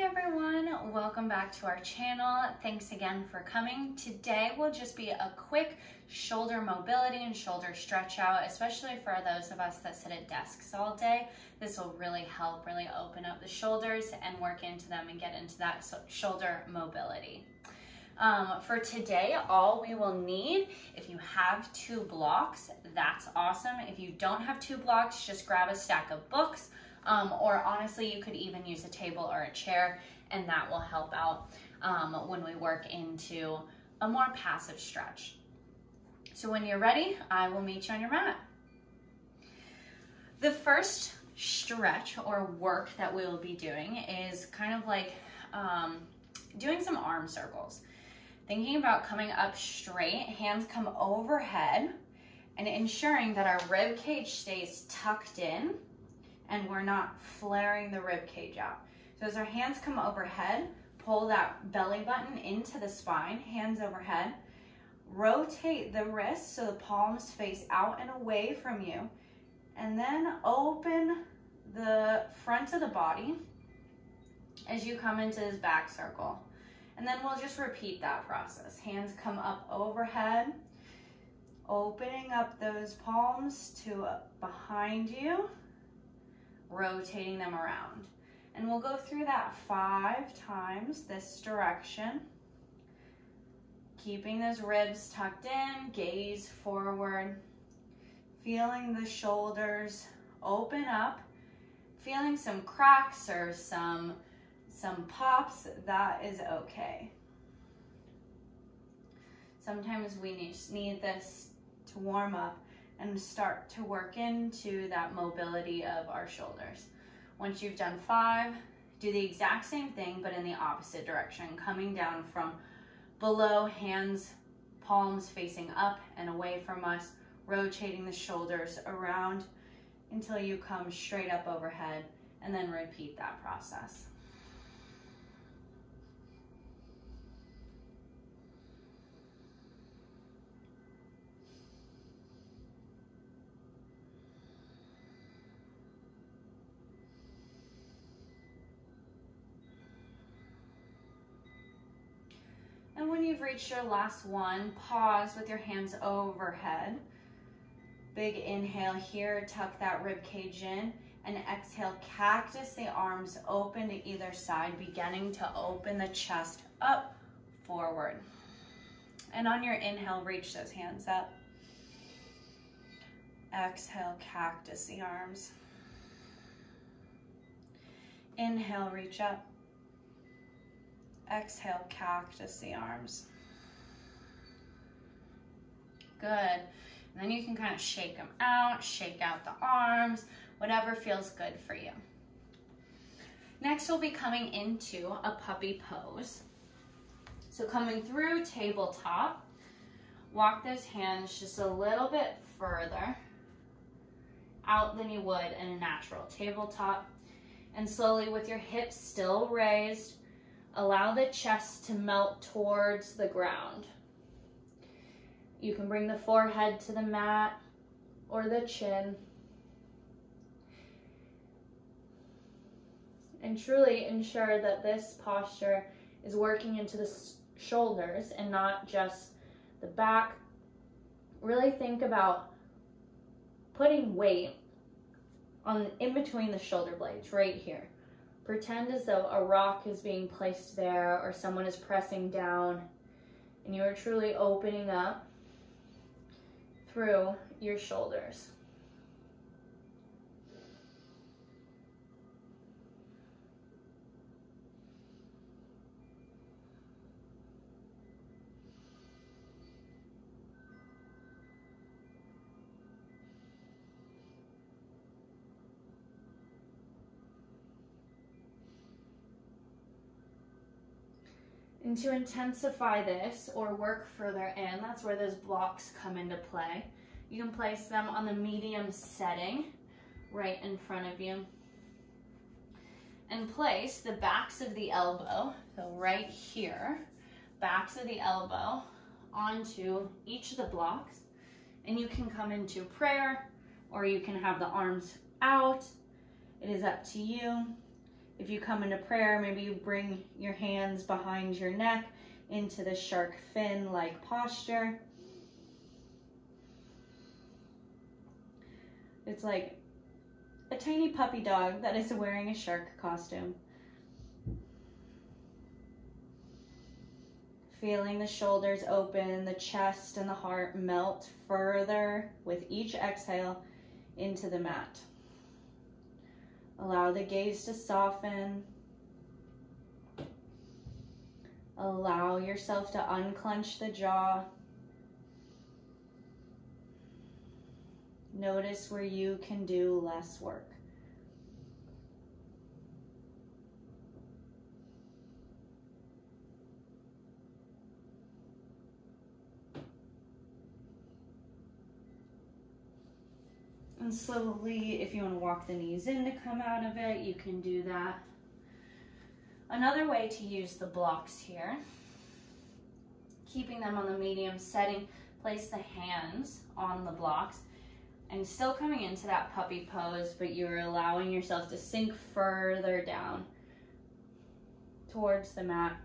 everyone, welcome back to our channel. Thanks again for coming. Today will just be a quick shoulder mobility and shoulder stretch out, especially for those of us that sit at desks all day. This will really help open up the shoulders and work into them and get into that shoulder mobility. For today, all we will need, if you have 2 blocks, that's awesome. If you don't have 2 blocks, just grab a stack of books. Or honestly, you could even use a table or a chair, and that will help out when we work into a more passive stretch. So when you're ready, I will meet you on your mat. The first stretch or work that we will be doing is kind of like doing some arm circles. Thinking about coming up straight, hands come overhead, and ensuring that our rib cage stays tucked in and we're not flaring the rib cage out. So as our hands come overhead, pull that belly button into the spine, hands overhead. Rotate the wrists so the palms face out and away from you. And then open the front of the body as you come into this back circle. And then we'll just repeat that process. Hands come up overhead, opening up those palms to behind you, rotating them around. And we'll go through that 5 times this direction. Keeping those ribs tucked in, gaze forward, feeling the shoulders open up, feeling some cracks or some pops, that is okay. Sometimes we just need this to warm up and start to work into that mobility of our shoulders. Once you've done 5, do the exact same thing, but in the opposite direction, coming down from below, hands, palms facing up and away from us, rotating the shoulders around until you come straight up overhead, and then repeat that process. And when you've reached your last one, pause with your hands overhead. Big inhale here, tuck that rib cage in, and exhale, cactus the arms open to either side, beginning to open the chest up, forward. And on your inhale, reach those hands up. Exhale, cactus the arms. Inhale, reach up. Exhale, cactus the arms. Good. And then you can kind of shake them out, shake out the arms, whatever feels good for you. Next, we'll be coming into a puppy pose. So coming through tabletop, walk those hands just a little bit further out than you would in a natural tabletop. And slowly with your hips still raised, allow the chest to melt towards the ground. You can bring the forehead to the mat or the chin. And truly ensure that this posture is working into the shoulders and not just the back. Really think about putting weight in between the shoulder blades right here. Pretend as though a rock is being placed there or someone is pressing down, and you are truly opening up through your shoulders. And to intensify this or work further in, that's where those blocks come into play. You can place them on the medium setting right in front of you. And place the backs of the elbow, so right here, backs of the elbow onto each of the blocks. And you can come into prayer or you can have the arms out. It is up to you. If you come into prayer, maybe you bring your hands behind your neck into the shark fin-like posture. It's like a tiny puppy dog that is wearing a shark costume. Feeling the shoulders open, the chest and the heart melt further with each exhale into the mat. Allow the gaze to soften. Allow yourself to unclench the jaw. Notice where you can do less work. And slowly, if you want to walk the knees in to come out of it, you can do that. Another way to use the blocks here, keeping them on the medium setting, place the hands on the blocks and still coming into that puppy pose, but you're allowing yourself to sink further down towards the mat.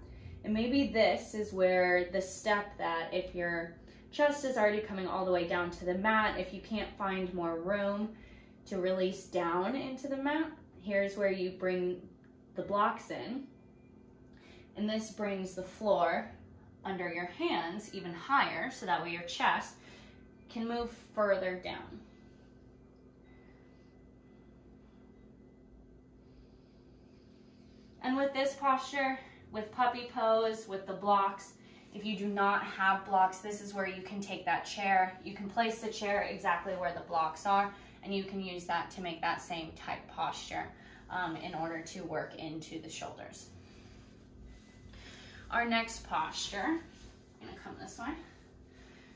And maybe this is where the step that if your chest is already coming all the way down to the mat, if you can't find more room to release down into the mat, here's where you bring the blocks in. And this brings the floor under your hands even higher, so that way your chest can move further down. And with this posture, with puppy pose, with the blocks, if you do not have blocks, this is where you can take that chair. You can place the chair exactly where the blocks are, and you can use that to make that same type posture in order to work into the shoulders. Our next posture, I'm gonna come this way.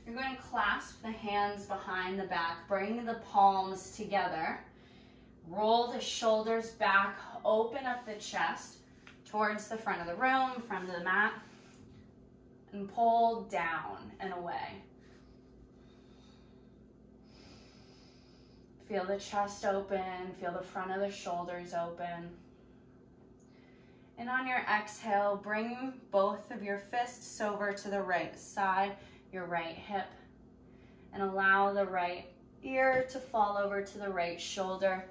You're going to clasp the hands behind the back, bring the palms together, roll the shoulders back, open up the chest towards the front of the room, front of the mat, and pull down and away. Feel the chest open, feel the front of the shoulders open. And on your exhale, bring both of your fists over to the right side, your right hip, and allow the right ear to fall over to the right shoulder,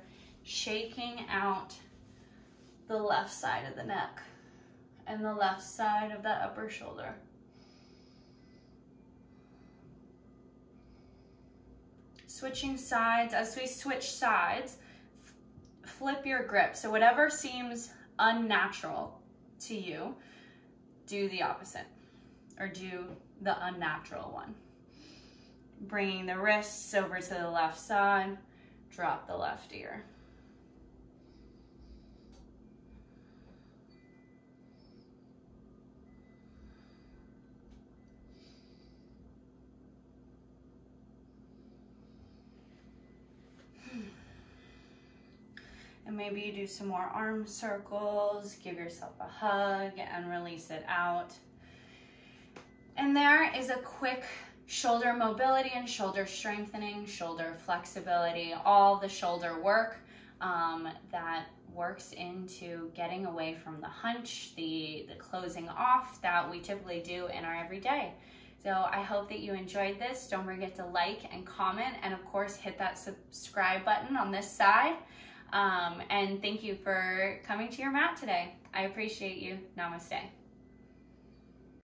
shaking out the left side of the neck and the left side of the upper shoulder. Switching sides. As we switch sides, flip your grip. So whatever seems unnatural to you, do the opposite, or do the unnatural one. Bringing the wrists over to the left side, drop the left ear. And maybe you do some more arm circles, give yourself a hug and release it out. And there is a quick shoulder mobility and shoulder strengthening, shoulder flexibility, all the shoulder work that works into getting away from the hunch, the closing off that we typically do in our everyday. So I hope that you enjoyed this. Don't forget to like and comment, and of course hit that subscribe button on this side. And thank you for coming to your mat today. I appreciate you. Namaste.